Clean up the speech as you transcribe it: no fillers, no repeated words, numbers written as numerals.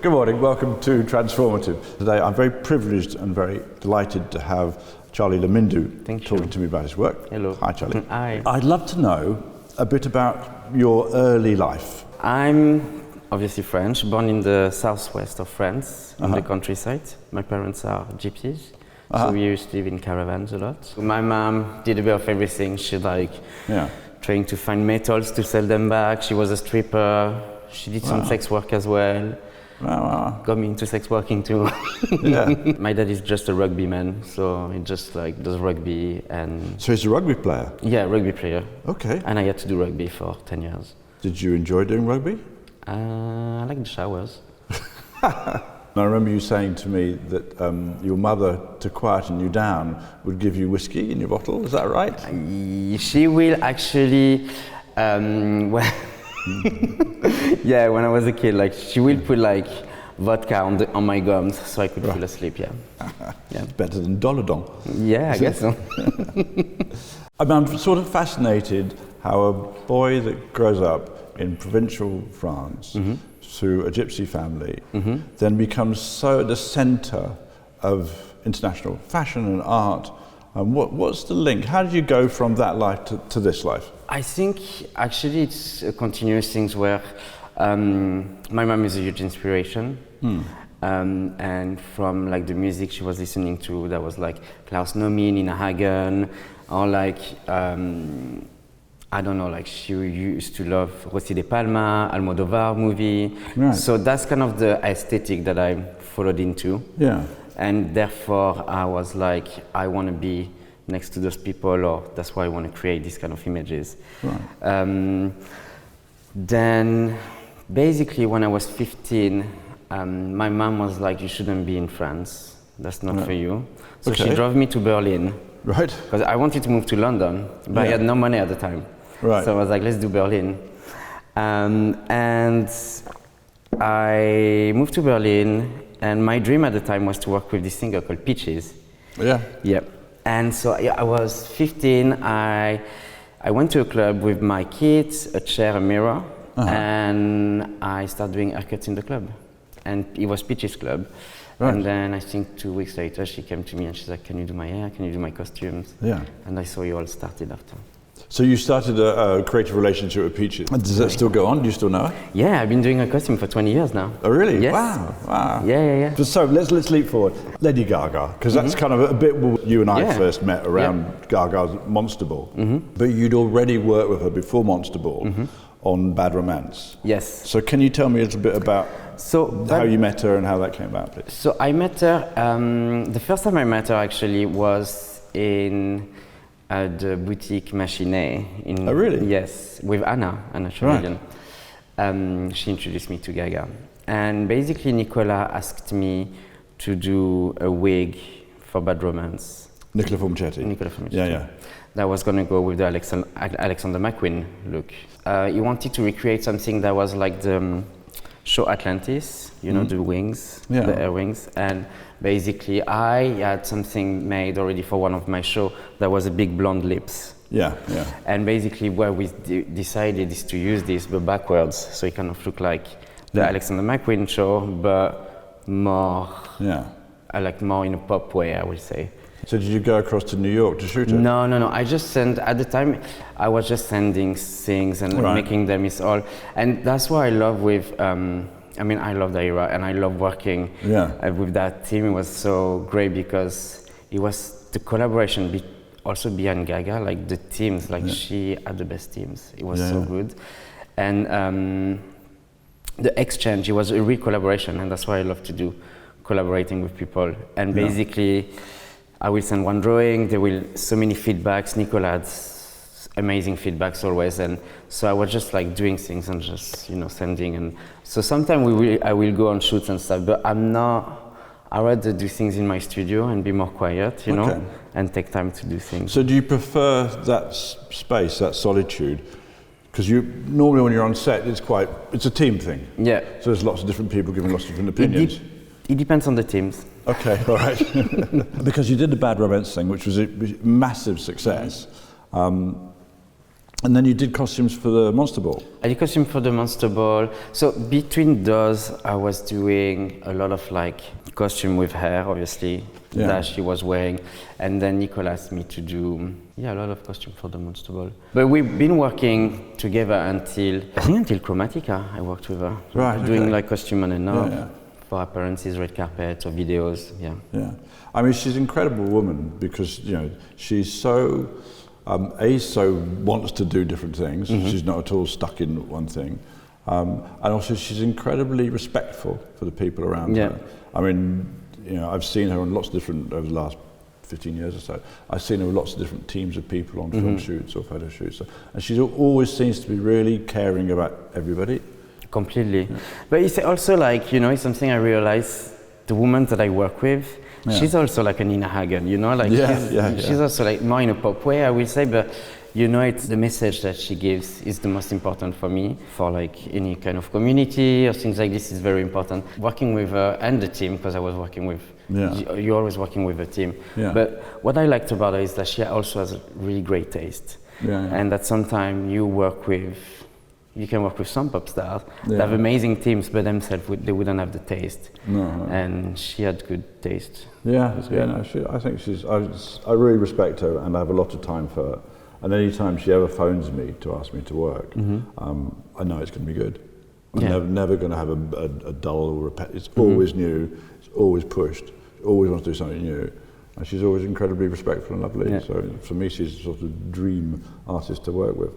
Good morning, welcome to Transformative. Today I'm very privileged and very delighted to have Charlie Le Mindu talking to me about his work. Hello. Hi Charlie. Hi. I'd love to know a bit about your early life. I'm obviously French, born in the southwest of France, in the countryside. My parents are gypsies, so we used to live in caravans a lot. My mom did a bit of everything. She trying to find metals to sell them back. She was a stripper. She did some sex work as well. Wow. Got me into sex working too. Yeah. My dad is just a rugby man, so he just like does rugby and... So he's a rugby player? Yeah, rugby player. Okay. And I had to do rugby for 10 years. Did you enjoy doing rugby? I like the showers. I remember you saying to me that your mother, to quieten you down, would give you whiskey in your bottle. Is that right? She will actually, yeah, when I was a kid, like she will put like vodka on my gums so I could fall asleep. Yeah. It's better than Dolodon. Yeah, I guess so. I'm sort of fascinated how a boy that grows up in provincial France through a gypsy family then becomes so at the centre of international fashion and art. What's the link? How did you go from that life to this life? I think actually it's a continuous thing where my mom is a huge inspiration. And from like the music she was listening to, that was like Klaus Nomi, Nina Hagen, or like I don't know, like she used to love Rossi de Palma, Almodovar movie. Right. So that's kind of the aesthetic that I followed into. Yeah. And therefore I was like, I want to be next to those people, or that's why I want to create these kind of images. Right. Then basically when I was 15, my mom was like, you shouldn't be in France. That's not for you. So she drove me to Berlin. Right. Because I wanted to move to London, but I had no money at the time. Right. So I was like, let's do Berlin. And I moved to Berlin, and my dream at the time was to work with this singer called Peaches. Yeah. Yeah. And so I was 15, I went to a club with my kids, a chair, a mirror, and I started doing haircuts in the club. And it was Peaches' club. Right. And then I think 2 weeks later, she came to me and she's like, can you do my hair? Can you do my costumes? Yeah. And I saw you all started after. So you started a creative relationship with Peaches. Does that still go on? Do you still know her? Yeah, I've been doing her costume for 20 years now. Oh, really? Yes. Wow. Yeah. So let's leap forward. Lady Gaga, because that's kind of a bit where you and I first met around Gaga's Monster Ball. But you'd already worked with her before Monster Ball on Bad Romance. Yes. So can you tell me a little bit about how you met her and how that came about, please? So I met her, the first time I met her actually was in the boutique Machiné. Oh, really? Yes, with Anna Charlie. Right. She introduced me to Gaga. And basically Nicola asked me to do a wig for Bad Romance. Nicola Formichetti. Yeah. That was going to go with the Alexander McQueen look. He wanted to recreate something that was like the show Atlantis, you know, the wings, the air wings. And basically I had something made already for one of my shows that was a big blonde lips. Yeah. And basically what we decided is to use this, but backwards, so it kind of looked like the Alexander McQueen show, but more, like more in a pop way, I would say. So did you go across to New York to shoot it? No. I just sent, at the time, I was just sending things and making them is all. And that's what I love with, I love the era and I love working with that team. It was so great because it was the collaboration also behind Gaga, like the teams, like she had the best teams. It was so good. And the exchange, it was a real collaboration, and that's what I love to do, collaborating with people. And basically, I will send one drawing, there will so many feedbacks. Nicola had amazing feedbacks always, and so I was just like doing things and just, you know, sending. And so sometimes I will go on shoots and stuff, but I rather do things in my studio and be more quiet, you know, and take time to do things. So do you prefer that space, that solitude? Because normally when you're on set, it's a team thing. Yeah. So there's lots of different people giving lots of different opinions. It depends on the teams. Okay, all right. Because you did the Bad Romance thing, which was a massive success. And then you did costumes for the Monster Ball. I did costume for the Monster Ball. So between those, I was doing a lot of like costume with hair, obviously, that she was wearing. And then Nicole asked me to do a lot of costume for the Monster Ball. But we've been working together until Chromatica. I worked with her, doing like costume on and off for appearances, red carpet or videos. Yeah. I mean, she's an incredible woman because she's so. So wants to do different things. She's not at all stuck in one thing. And also she's incredibly respectful for the people around her. I mean, I've seen her on lots of different, over the last 15 years or so, I've seen her with lots of different teams of people on film shoots or photo shoots. And she always seems to be really caring about everybody. Completely. Yeah. But it's also like, it's something I realize, the women that I work with, she's also like a Nina Hagen, like she's also like more in a pop way, I will say, but it's the message that she gives is the most important for me. For like any kind of community or things like this is very important. Working with her and the team, because I was working with, you're always working with a team. Yeah. But what I liked about her is that she also has a really great taste. And that sometimes you can work with some pop stars that have amazing teams, but themselves they wouldn't have the taste. And she had good taste. I think I really respect her, and I have a lot of time for her. And any time she ever phones me to ask me to work, I know it's going to be good. I'm never going to have a dull or it's always new, it's always pushed, always wants to do something new. And she's always incredibly respectful and lovely. So for me, she's a sort of dream artist to work with.